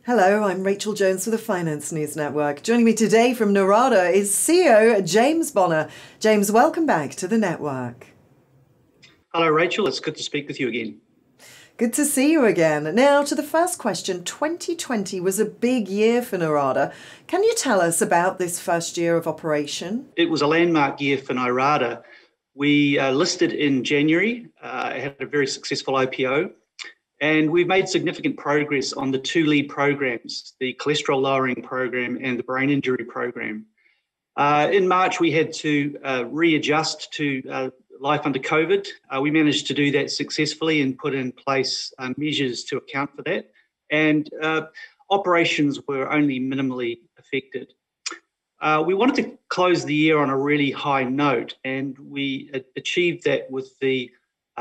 Hello, I'm Rachel Jones for the Finance News Network. Joining me today from Nyrada is CEO James Bonnar. James, welcome back to the network. Hello, Rachel. It's good to speak with you again. Good to see you again. Now, to the first question, 2020 was a big year for Nyrada. Can you tell us about this first year of operation? It was a landmark year for Nyrada. We listed in January, had a very successful IPO, and we've made significant progress on the two lead programs, the cholesterol lowering program and the brain injury program. In March, we had to readjust to life under COVID. We managed to do that successfully and put in place measures to account for that. And operations were only minimally affected. We wanted to close the year on a really high note, and we achieved that with the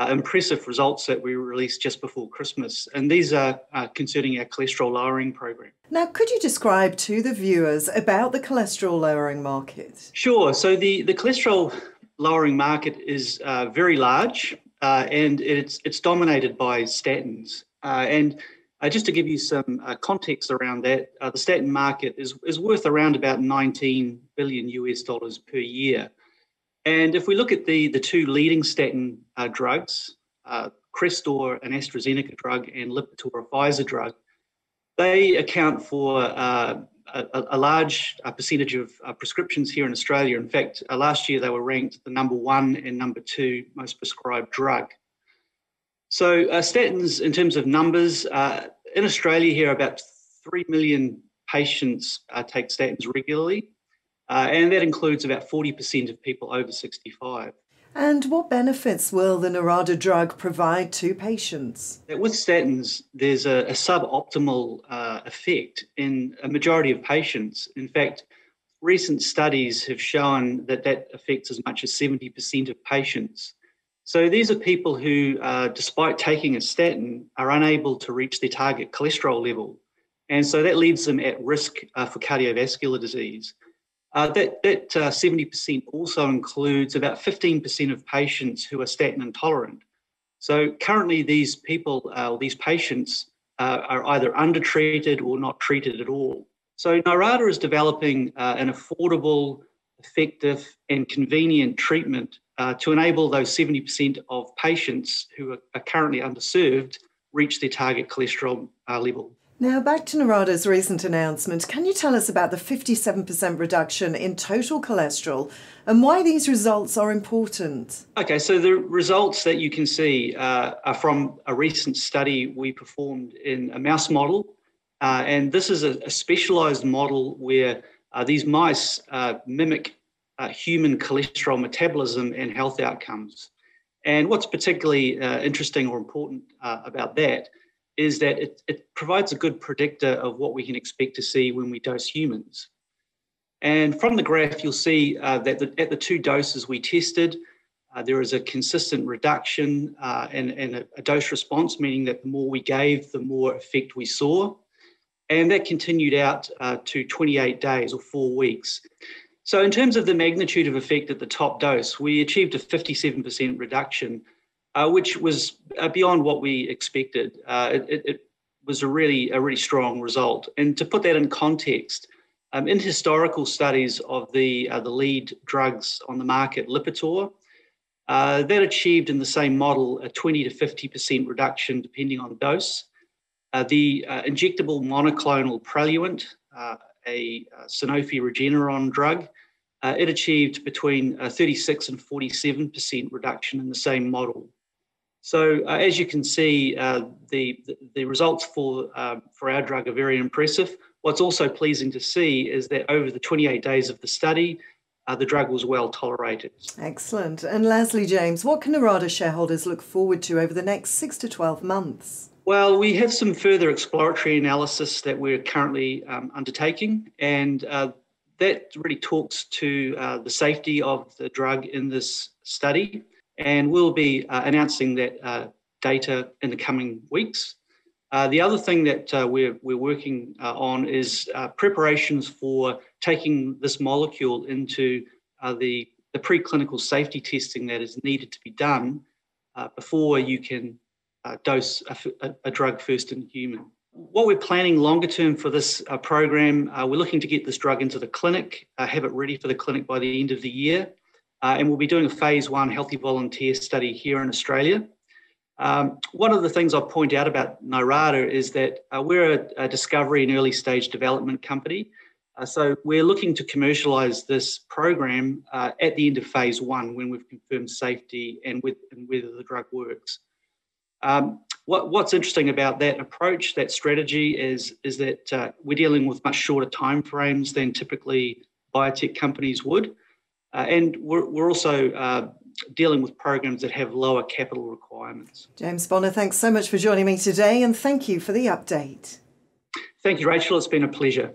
impressive results that we released just before Christmas. And these are concerning our cholesterol lowering program. Now, could you describe to the viewers about the cholesterol lowering market? Sure. So the cholesterol lowering market is very large, and it's dominated by statins. And just to give you some context around that, the statin market is worth around about $19 billion per year. And if we look at the two leading statin drugs, Crestor, an AstraZeneca drug, and Lipitor, a Pfizer drug, they account for a large percentage of prescriptions here in Australia. In fact, last year they were ranked the number 1 and number 2 most prescribed drug. So statins, in terms of numbers, in Australia here, about 3 million patients take statins regularly. And that includes about 40% of people over 65. And what benefits will the Nyrada drug provide to patients? With statins, there's a suboptimal effect in a majority of patients. In fact, recent studies have shown that affects as much as 70% of patients. So these are people who, despite taking a statin, are unable to reach their target cholesterol level. And so that leaves them at risk for cardiovascular disease. That 70% also includes about 15% of patients who are statin intolerant. So currently these people, these patients are either undertreated or not treated at all. So Nyrada is developing an affordable, effective and convenient treatment to enable those 70% of patients who are currently underserved reach their target cholesterol level. Now, back to Nyrada's recent announcement, can you tell us about the 57% reduction in total cholesterol and why these results are important? Okay, so the results that you can see are from a recent study we performed in a mouse model. And this is a specialized model where these mice mimic human cholesterol metabolism and health outcomes. And what's particularly interesting or important about that is that it provides a good predictor of what we can expect to see when we dose humans. And from the graph, you'll see that at the two doses we tested, there is a consistent reduction and a dose response, meaning that the more we gave, the more effect we saw. And that continued out to 28 days or 4 weeks. So in terms of the magnitude of effect at the top dose, we achieved a 57% reduction, which was beyond what we expected. It was a really strong result. And to put that in context, in historical studies of the lead drugs on the market, Lipitor, that achieved in the same model a 20 to 50% reduction depending on dose. The injectable monoclonal Praluent, a Sanofi Regeneron drug, it achieved between 36 and 47% reduction in the same model. So as you can see, the results for our drug are very impressive. What's also pleasing to see is that over the 28 days of the study, the drug was well tolerated. Excellent. And lastly, James, what can Nyrada shareholders look forward to over the next 6 to 12 months? Well, we have some further exploratory analysis that we're currently undertaking, and that really talks to the safety of the drug in this study. And we'll be announcing that data in the coming weeks. The other thing that we're working on is preparations for taking this molecule into the preclinical safety testing that is needed to be done before you can dose a drug first in human. What we're planning longer term for this program, we're looking to get this drug into the clinic, have it ready for the clinic by the end of the year, and we'll be doing a phase 1 healthy volunteer study here in Australia. One of the things I'll point out about Nyrada is that we're a discovery and early stage development company. So we're looking to commercialise this program at the end of phase 1 when we've confirmed safety and whether the drug works. What's interesting about that approach, that strategy, is that we're dealing with much shorter timeframes than typically biotech companies would. And we're also dealing with programs that have lower capital requirements. James Bonnar, thanks so much for joining me today, and thank you for the update. Thank you, Rachel. It's been a pleasure.